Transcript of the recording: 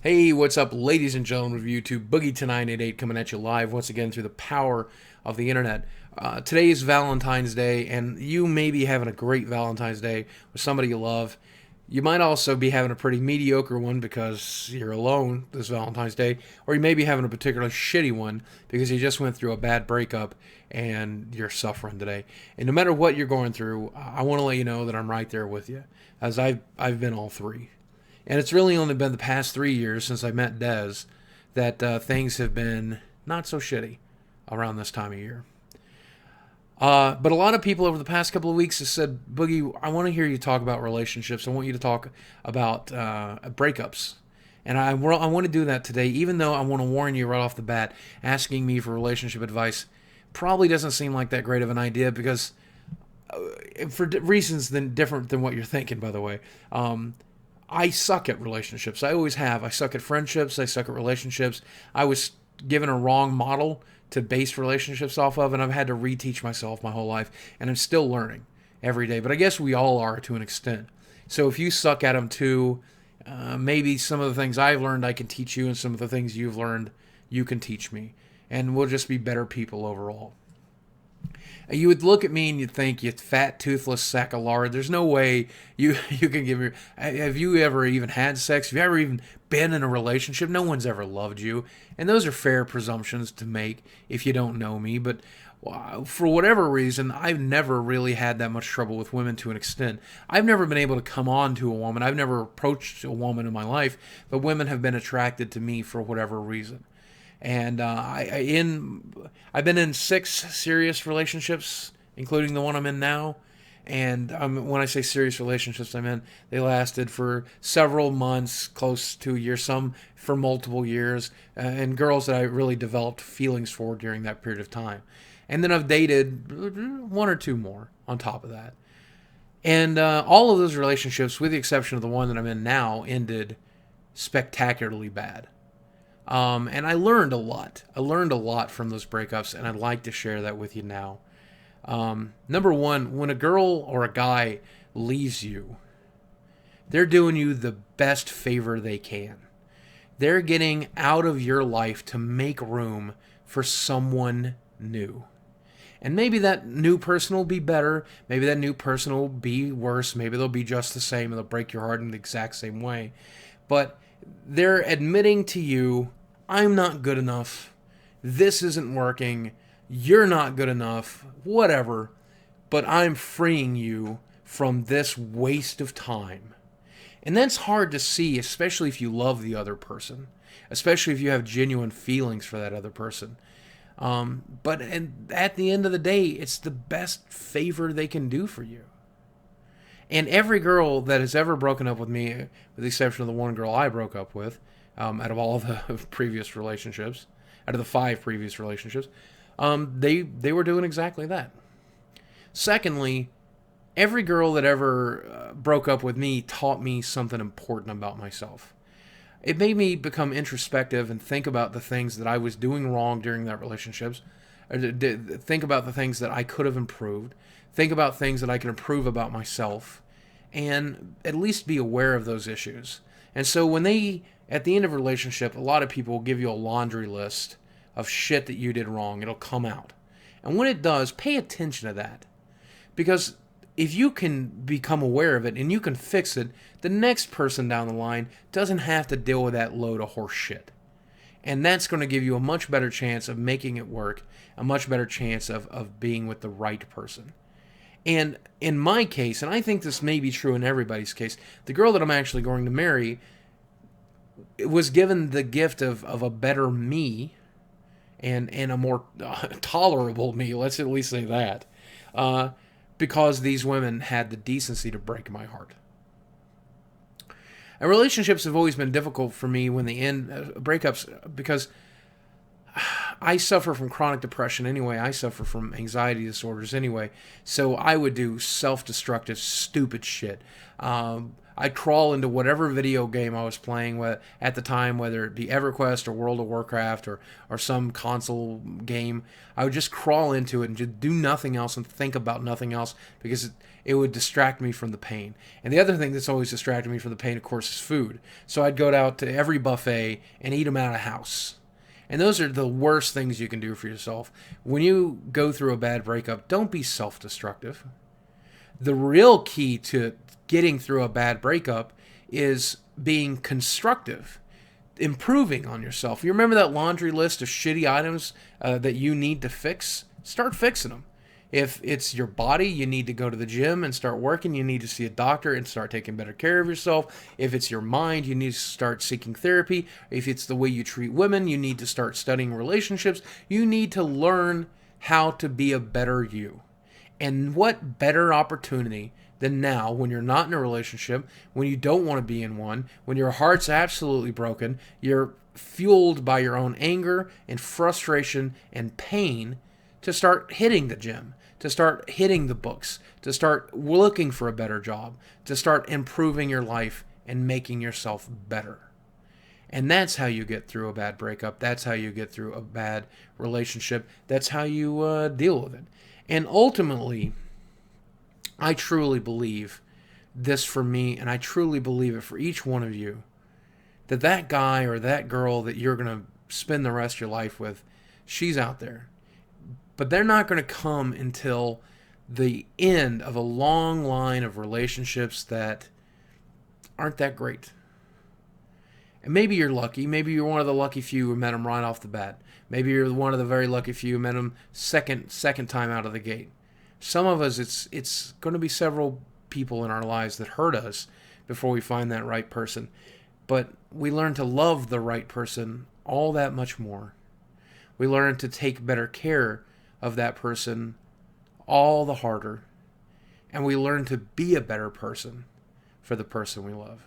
Hey, what's up, ladies and gentlemen of YouTube? Boogie988 coming at you live once again through the power of the internet. Today is Valentine's Day, and you may be having a great Valentine's Day with somebody you love. You might also be having a pretty mediocre one because you're alone this Valentine's Day, or you may be having a particularly shitty one because you just went through a bad breakup and you're suffering today. And no matter what you're going through, I want to let you know that I'm right there with you, as I've been all three. And it's really only been the past 3 years since I met Dez that things have been not so shitty around this time of year. But a lot of people over the past couple of weeks have said, Boogie, I want to hear you talk about relationships. I want you to talk about breakups. And I want to do that today, even though I want to warn you right off the bat, asking me for relationship advice probably doesn't seem like that great of an idea because for reasons different than what you're thinking, by the way. I suck at relationships. I always have. I suck at friendships. I suck at relationships. I was given a wrong model to base relationships off of, and I've had to reteach myself my whole life, and I'm still learning every day. But I guess we all are to an extent. So if you suck at them too, maybe some of the things I've learned I can teach you, and some of the things you've learned you can teach me, and we'll just be better people overall. You would look at me and you'd think, you fat, toothless sack of lard. There's no way you can give me. Have you ever even had sex? Have you ever even been in a relationship? No one's ever loved you. And those are fair presumptions to make if you don't know me. But for whatever reason, I've never really had that much trouble with women to an extent. I've never been able to come on to a woman. I've never approached a woman in my life, but women have been attracted to me for whatever reason. And I've been in 6 serious relationships, including the one I'm in now. And when I say serious relationships, I mean they lasted for several months, close to a year, some for multiple years, and girls that I really developed feelings for during that period of time. And then I've dated 1 or 2 more on top of that. And all of those relationships, with the exception of the one that I'm in now, ended spectacularly bad. And I learned a lot. I learned a lot from those breakups, and I'd like to share that with you now. Number one, when a girl or a guy leaves you, they're doing you the best favor they can. They're getting out of your life to make room for someone new. And maybe that new person will be better. Maybe that new person will be worse. Maybe they'll be just the same and they'll break your heart in the exact same way. But they're admitting to you, I'm not good enough. This isn't working. You're not good enough. Whatever. But I'm freeing you from this waste of time. And that's hard to see, especially if you love the other person. Especially if you have genuine feelings for that other person. But at the end of the day, it's the best favor they can do for you. And every girl that has ever broken up with me, with the exception of the one girl I broke up with, out of all the previous relationships, out of the 5 previous relationships, they were doing exactly that. Secondly, every girl that ever broke up with me taught me something important about myself. It made me become introspective and think about the things that I was doing wrong during that relationships. Think about the things that I could have improved. Think about things that I can improve about myself. And at least be aware of those issues. And so when at the end of a relationship, a lot of people will give you a laundry list of shit that you did wrong. It'll come out. And when it does, pay attention to that. Because if you can become aware of it and you can fix it, the next person down the line doesn't have to deal with that load of horse shit. And that's going to give you a much better chance of making it work, a much better chance of being with the right person. And in my case, and I think this may be true in everybody's case, the girl that I'm actually going to marry was given the gift of a better me and a more tolerable me, let's at least say that, because these women had the decency to break my heart. And relationships have always been difficult for me when they end, breakups, because I suffer from chronic depression anyway. I suffer from anxiety disorders anyway. So I would do self-destructive, stupid shit. I'd crawl into whatever video game I was playing at the time, whether it be EverQuest or World of Warcraft or some console game. I would just crawl into it and just do nothing else and think about nothing else because it would distract me from the pain. And the other thing that's always distracted me from the pain, of course, is food. So I'd go out to every buffet and eat them out of house. And those are the worst things you can do for yourself. When you go through a bad breakup, don't be self-destructive. The real key to getting through a bad breakup is being constructive, improving on yourself. You remember that laundry list of shitty items that you need to fix? Start fixing them. If it's your body, you need to go to the gym and start working. You need to see a doctor and start taking better care of yourself. If it's your mind, you need to start seeking therapy. If it's the way you treat women, you need to start studying relationships. You need to learn how to be a better you. And what better opportunity than now, when you're not in a relationship, when you don't want to be in one, when your heart's absolutely broken, you're fueled by your own anger and frustration and pain, to start hitting the gym, to start hitting the books, to start looking for a better job, to start improving your life and making yourself better. And that's how you get through a bad breakup. That's how you get through a bad relationship. That's how you deal with it. And ultimately, I truly believe this for me, and I truly believe it for each one of you, that that guy or that girl that you're going to spend the rest of your life with, she's out there. But they're not going to come until the end of a long line of relationships that aren't that great. And maybe you're lucky. Maybe you're one of the lucky few who met them right off the bat. Maybe you're one of the very lucky few who met them second time out of the gate. Some of us, it's going to be several people in our lives that hurt us before we find that right person. But we learn to love the right person all that much more. We learn to take better care of that person all the harder. And we learn to be a better person for the person we love.